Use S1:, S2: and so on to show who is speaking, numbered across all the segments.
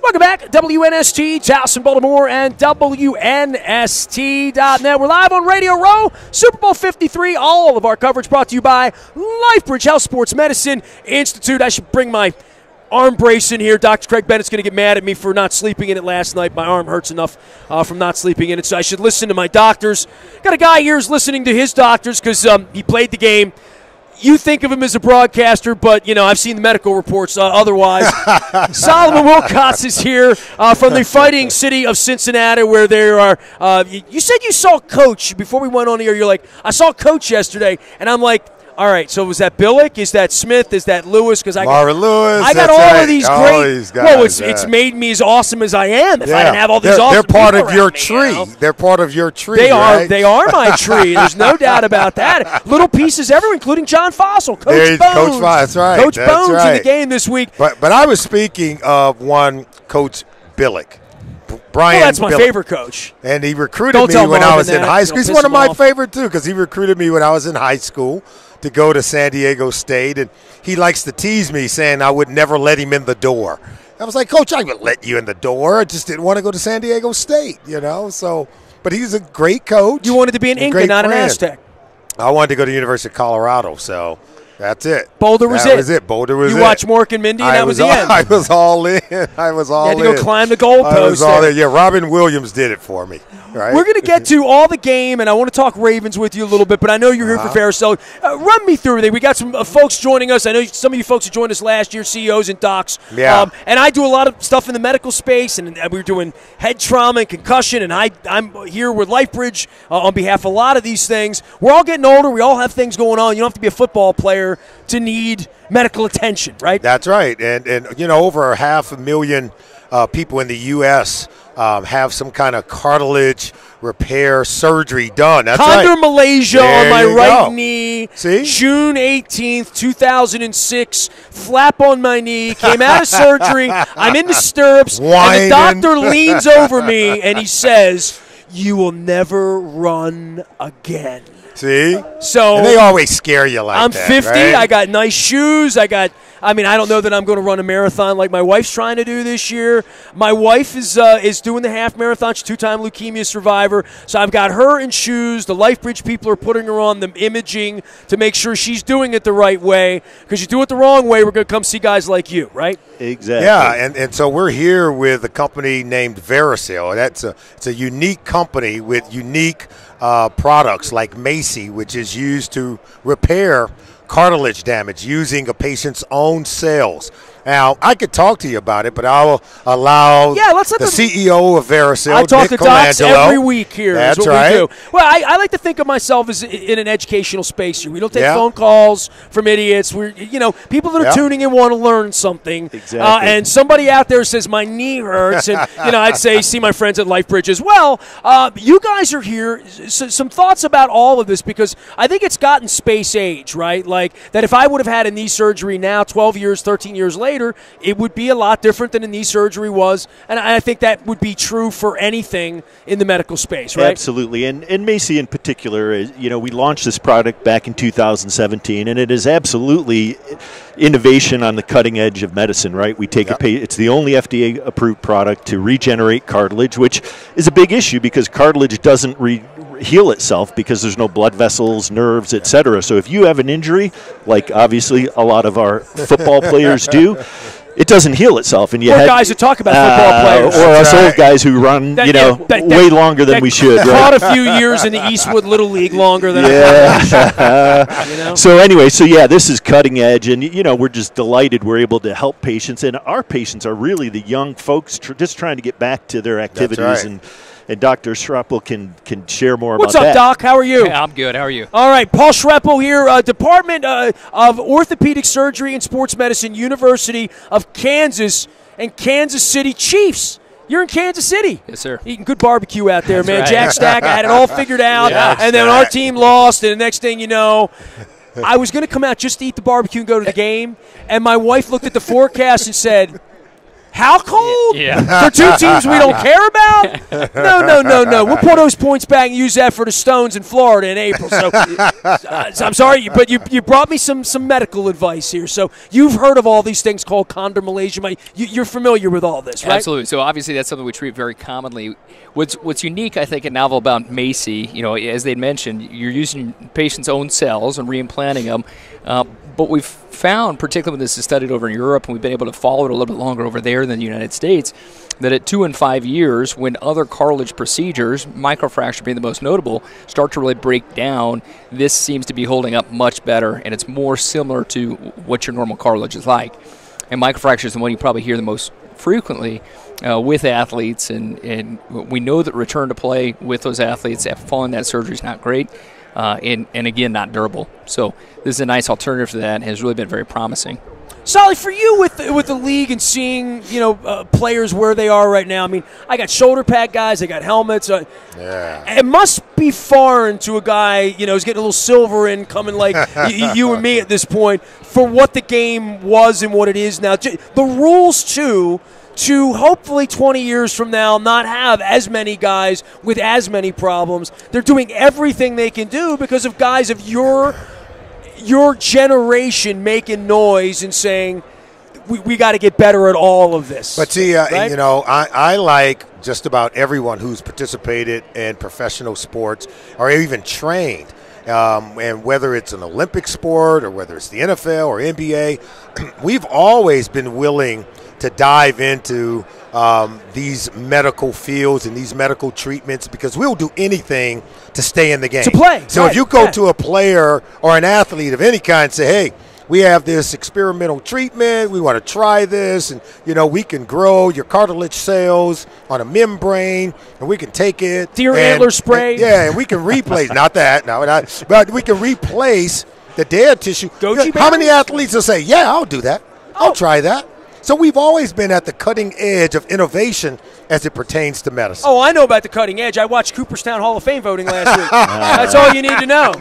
S1: Welcome back. WNST, Towson, Baltimore, and WNST.net. We're live on Radio Row, Super Bowl 53. All of our coverage brought to you by LifeBridge Health Sports Medicine Institute. I should bring my arm brace in here. Dr. Craig Bennett's going to get mad at me for not sleeping in it last night. My arm hurts enough from not sleeping in it, so I should listen to my doctors. Got a guy here who's listening to his doctors because he played the game. You think of him as a broadcaster, but, I've seen the medical reports otherwise. Solomon Wilcox is here from the fighting city of Cincinnati, where there are you said you saw Coach before we went on here. You're like, I saw Coach yesterday, and I'm like, all right, so was that Billick? Is that Smith? Is that Lewis? Because
S2: Marvin Lewis.
S1: I got all of these great.
S2: All these guys,
S1: it's made me as awesome as I am. If I didn't have all these awesome
S2: people around me, they're part of your tree. They're part of your tree.
S1: They are.
S2: Right?
S1: They are my tree. There's no doubt about that. Little pieces everywhere, including John Fossil, Coach Bones.
S2: Coach Bones, that's right.
S1: Coach Bones in the game this week.
S2: But I was speaking of one Coach Billick. Brian
S1: that's my
S2: Billick.
S1: favorite coach.
S2: And he recruited me when I was in high school. He's one of my favorite, too, because he recruited me when I was in high school to go to San Diego State. And he likes to tease me, saying I would never let him in the door. I was like, Coach, I would let you in the door. I just didn't want to go to San Diego State, So, but he's a great coach.
S1: You wanted to be an Inca, not an Aztec.
S2: I wanted to go to the University of Colorado, so that's it.
S1: Boulder was it.
S2: That was it. Boulder was it.
S1: You watched Mork and Mindy, and that was the end.
S2: I was all in. I was all in.
S1: You had to go climb the goalpost.
S2: I was all in. Yeah, Robin Williams did it for me. Right?
S1: We're going to get to all the game, and I want to talk Ravens with you a little bit, but I know you're here for Ferris. So run me through everything. We got some folks joining us. I know some of you folks who joined us last year, CEOs and docs.
S2: Yeah.
S1: And I do a lot of stuff in the medical space, and we're doing head trauma and concussion, and I'm here with LifeBridge on behalf of a lot of these things. We're all getting older. We all have things going on. You don't have to be a football player to need medical attention, right?
S2: That's right. And over 500,000 people in the U.S. Have some kind of cartilage repair surgery done. That's
S1: Condor
S2: right.
S1: Malaysia
S2: there
S1: on my right
S2: go.
S1: knee.
S2: See?
S1: June 18th, 2006. Flap on my knee. Came out of surgery. I'm in the stirrups.
S2: Whining.
S1: And the doctor leans over me and he says, "You will never run again."
S2: See?
S1: So
S2: and they always scare you like
S1: I'm
S2: that.
S1: 50.
S2: Right?
S1: I got nice shoes. I don't know that I'm going to run a marathon like my wife's trying to do this year. My wife is doing the half marathon. She's a two-time leukemia survivor. So I've got her in shoes. The LifeBridge people are putting her on the imaging to make sure she's doing it the right way. Because you do it the wrong way, we're going to come see guys like you, right?
S3: Exactly.
S2: Yeah, and so we're here with a company named Verisil. It's a unique company with unique products like Macy, which is used to repair cartilage damage using a patient's own cells. Now, I could talk to you about it, but I will allow the CEO of Verisil,
S1: I talk
S2: Nick
S1: to docs
S2: Colangelo.
S1: every week here.
S2: That's
S1: what
S2: right.
S1: we do. Well, I like to think of myself as in an educational space here. We don't take phone calls from idiots. We're people that are tuning in want to learn something.
S3: Exactly.
S1: And somebody out there says my knee hurts, and I'd say see my friends at LifeBridge as well. You guys are here. Some thoughts about all of this, because I think it's gotten space age, right? Like that if I would have had a knee surgery now, 12 years, 13 years later, it would be a lot different than a knee surgery was, and I think that would be true for anything in the medical space, right?
S3: Absolutely, and Macy in particular, we launched this product back in 2017, and it is absolutely innovation on the cutting edge of medicine, right? We take it's the only FDA-approved product to regenerate cartilage, which is a big issue because cartilage doesn't heal itself because there's no blood vessels, nerves, etc. So if you have an injury, like obviously a lot of our football players do, it doesn't heal itself. And
S1: guys who talk about football players.
S3: Or us old guys who run, way longer than we should.
S1: Caught a few years in the Eastwood Little League longer than
S3: So anyway, this is cutting edge, and we're just delighted we're able to help patients, and our patients are really the young folks just trying to get back to their activities.
S2: That's right.
S3: And Dr. Schreppel can share more about
S1: that. What's up, Doc? How are you?
S4: Hey, I'm good. How are you?
S1: All right, Paul Schreppel here, Department of Orthopedic Surgery and Sports Medicine, University of Kansas, and Kansas City Chiefs. You're in Kansas City.
S4: Yes, sir.
S1: Eating good barbecue out there, man.
S4: Right.
S1: Jack Stack, I had it all figured out, and then our team lost, and the next thing you know, I was going to come out just to eat the barbecue and go to the game, and my wife looked at the forecast and said, How cold?
S4: Yeah.
S1: For two teams we don't care about? No. We'll pull those points back and use that for the Stones in Florida in April. So, I'm sorry, but you brought me some medical advice here. So you've heard of all these things called condor Malaysia. You're familiar with all this, right?
S4: Absolutely. So obviously that's something we treat very commonly. What's unique, I think, and novel about MACI, as they mentioned, you're using patients' own cells and reimplanting them. But we've found, particularly when this is studied over in Europe, and we've been able to follow it a little bit longer over there than the United States, that at 2 and 5 years, when other cartilage procedures, microfracture being the most notable, start to really break down, this seems to be holding up much better, and it's more similar to what your normal cartilage is like. And microfracture is the one you probably hear the most frequently with athletes, and we know that return to play with those athletes following that surgery is not great. And again, not durable. So this is a nice alternative to that and has really been very promising.
S1: Solly, for you with the league and seeing players where they are right now, I mean, I got shoulder pad guys, I got helmets. It must be foreign to a guy, who's getting a little silver in, coming like you and me at this point, for what the game was and what it is now. The rules, too, to hopefully 20 years from now not have as many guys with as many problems. They're doing everything they can do because of guys of your generation making noise and saying, we got to get better at all of this.
S2: But see,
S1: right?
S2: I like just about everyone who's participated in professional sports or even trained. And whether it's an Olympic sport or whether it's the NFL or NBA, we've always been willing to dive into these medical fields and these medical treatments because we'll do anything to stay in the game.
S1: To play.
S2: So
S1: right.
S2: if you go to a player or an athlete of any kind and say, hey, we have this experimental treatment, we want to try this, and, we can grow your cartilage cells on a membrane, and we can take it.
S1: Deer antler spray.
S2: And we can replace, but we can replace the dead tissue. How many athletes will say, yeah, I'll do that. I'll try that. So we've always been at the cutting edge of innovation as it pertains to medicine.
S1: Oh, I know about the cutting edge. I watched Cooperstown Hall of Fame voting last week. That's all you need to know.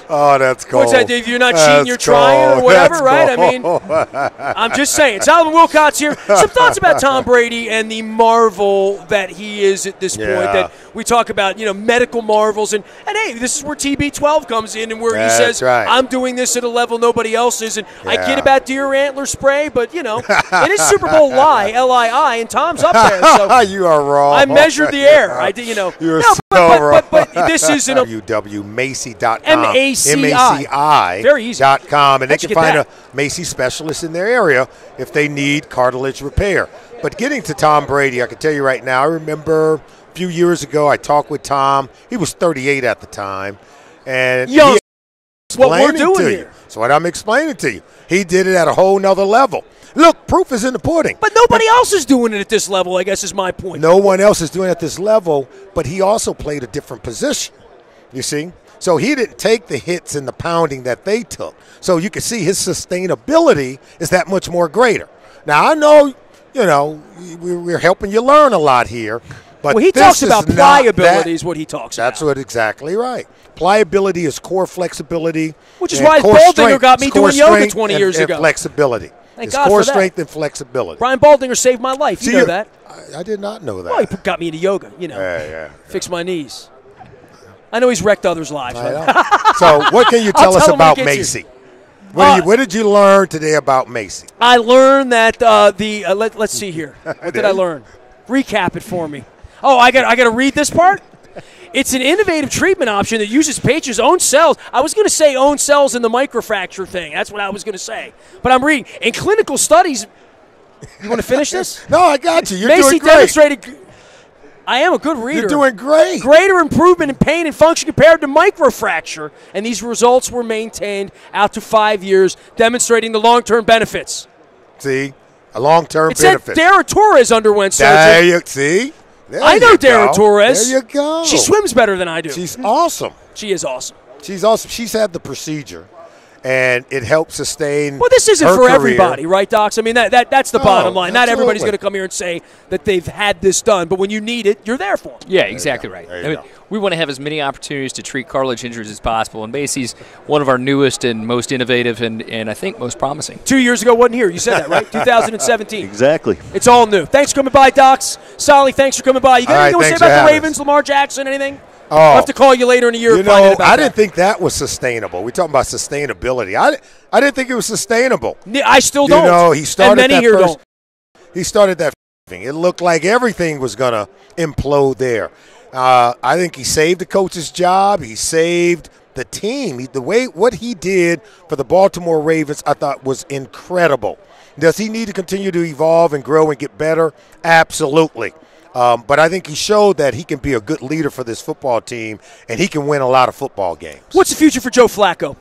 S2: Oh, that's cool.
S1: What's that? If you're not cheating, you're trying or whatever,
S2: that's
S1: right?
S2: cool.
S1: I mean, I'm just saying. Solomon Wilcott's here. Some thoughts about Tom Brady and the marvel that he is at this point. That we talk about, medical marvels. And hey, this is where TB12 comes in and where he says,
S2: right.
S1: I'm doing this at a level nobody else is. And I kid about deer antler spray, but, it is Super Bowl LII, and Tom's up there. So
S2: you are wrong.
S1: I measured the air. I did,
S2: You're so wrong.
S1: But this is an
S2: www.macy.com.
S1: MACI. Very easy.
S2: .com, and they can find a Macy specialist in their area if they need cartilage repair. But getting to Tom Brady, I can tell you right now, I remember a few years ago I talked with Tom. He was 38 at the time. And
S1: young. What we're doing here.
S2: So what I'm explaining to you, he did it at a whole nother level. Look, proof is in the pudding.
S1: But nobody else is doing it at this level, I guess is my point.
S2: No one else is doing it at this level, but he also played a different position, you see? So he didn't take the hits and the pounding that they took. So you can see his sustainability is that much more greater. Now, I know, we're helping you learn a lot here. But
S1: he talks about pliability is what he talks about.
S2: That's what exactly right. Pliability is core flexibility.
S1: Which is why Baldinger got me doing yoga 20 years ago.
S2: And flexibility.
S1: Thank
S2: it's
S1: God
S2: core
S1: for that.
S2: strength and flexibility.
S1: Brian Baldinger saved my life. You know that.
S2: I did not know that.
S1: Well, he got me into yoga, Fix my knees. I know he's wrecked others' lives. Right?
S2: So what can you tell us about MACI? What did you learn today about MACI?
S1: I learned that let's see here. What did I learn? Recap it for me. Oh, I got to read this part? It's an innovative treatment option that uses patients' own cells. I was going to say own cells in the microfracture thing. That's what I was going to say. But I'm reading. In clinical studies, you want to finish this?
S2: No, I got you. You're
S1: MACI
S2: doing great.
S1: demonstrated. I am a good reader.
S2: You're doing great.
S1: Greater improvement in pain and function compared to microfracture, and these results were maintained out to 5 years, demonstrating the long-term benefits.
S2: See, a long-term benefit.
S1: It said Dara Torres underwent surgery.
S2: See?
S1: I know Dara Torres.
S2: There you go.
S1: She swims better than I do.
S2: She's awesome.
S1: She is awesome.
S2: She's awesome. She's had the procedure, and it helps sustain.
S1: Well, this isn't
S2: her
S1: for
S2: career.
S1: everybody, right, Docs? I mean, that's the bottom line. Not everybody's
S2: absolutely.
S1: going to come here and say that they've had this done, but when you need it, you're there for them.
S4: Yeah, exactly right.
S2: There you go.
S4: We want to have as many opportunities to treat cartilage injuries as possible, and Macy's one of our newest and most innovative and I think most promising.
S1: 2 years ago, wasn't here. You said that, right? 2017.
S3: Exactly.
S1: It's all new. Thanks for coming by, Docs. Solly, thanks for coming by. You got
S2: All
S1: anything
S2: right,
S1: to say
S2: thanks for
S1: about the
S2: having
S1: Ravens,
S2: us.
S1: Lamar Jackson, anything?
S2: Oh,
S1: I'll have to call you later in the year.
S2: You
S1: and find out
S2: know,
S1: about
S2: I
S1: that.
S2: didn't think that was sustainable. We're talking about sustainability. I didn't think it was sustainable.
S1: I still don't.
S2: You know, he started
S1: and many
S2: that
S1: here
S2: first.
S1: don't.
S2: He started that thing. It looked like everything was going to implode there. I think he saved the coach's job. He saved the team. What he did for the Baltimore Ravens, I thought was incredible. Does he need to continue to evolve and grow and get better? Absolutely. But I think he showed that he can be a good leader for this football team, and he can win a lot of football games.
S1: What's the future for Joe Flacco?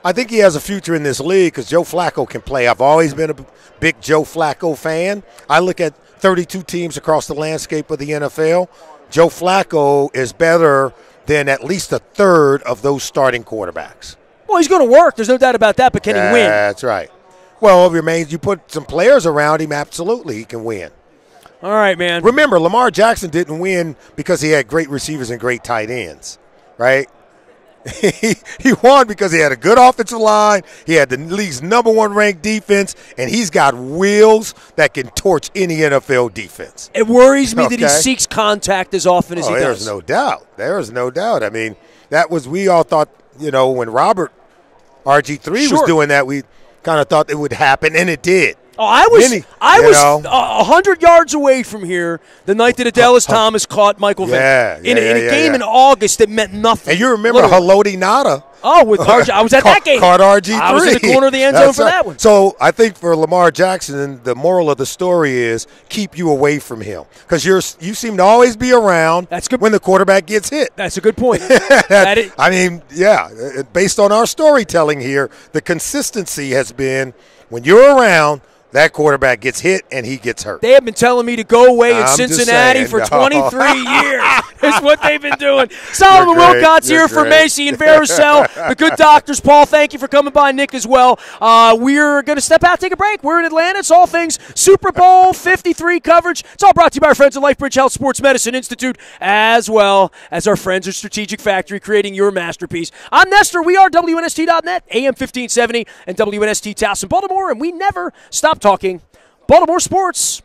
S2: I think he has a future in this league because Joe Flacco can play. I've always been a big Joe Flacco fan. I look at 32 teams across the landscape of the NFL. Joe Flacco is better than at least a third of those starting quarterbacks.
S1: Well, he's going to work. There's no doubt about that, but can he win?
S2: That's right. Well, it remains you put some players around him, absolutely he can win.
S1: All right, man.
S2: Remember, Lamar Jackson didn't win because he had great receivers and great tight ends, right? He won because he had a good offensive line, he had the league's #1 ranked defense, and he's got wheels that can torch any NFL defense.
S1: It worries me that he seeks contact as often as he does.
S2: There's no doubt. There's no doubt. I mean, we all thought, when Robert RG3 was doing that, we kind of thought it would happen, and it did.
S1: Oh, I was 100 yards away from here the night that Adelis Thomas caught Michael Vick in a game in August that meant nothing.
S2: And you remember Haloti Nada?
S1: Oh, with RG, I was at that game.
S2: Caught RG3.
S1: I was in the corner of the end zone for that one.
S2: So I think for Lamar Jackson, the moral of the story is keep you away from him because you seem to always be around.
S1: That's good.
S2: When the quarterback gets hit.
S1: That's a good point.
S2: Based on our storytelling here, the consistency has been when you're around, that quarterback gets hit and he gets hurt.
S1: They have been telling me to go away in
S2: I'm
S1: Cincinnati for 23 years. Is what they've been doing.
S2: You're
S1: Solomon
S2: great.
S1: Wilcott's
S2: You're
S1: here for
S2: great.
S1: Macy and Varicel. The good doctors. Paul, thank you for coming by. Nick as well. We're going to step out, take a break. We're in Atlanta. It's all things Super Bowl 53 coverage. It's all brought to you by our friends at LifeBridge Health Sports Medicine Institute, as well as our friends at Strategic Factory, creating your masterpiece. I'm Nestor. We are WNST.net, AM 1570, and WNST Towson, Baltimore, and we never stop talking Baltimore sports.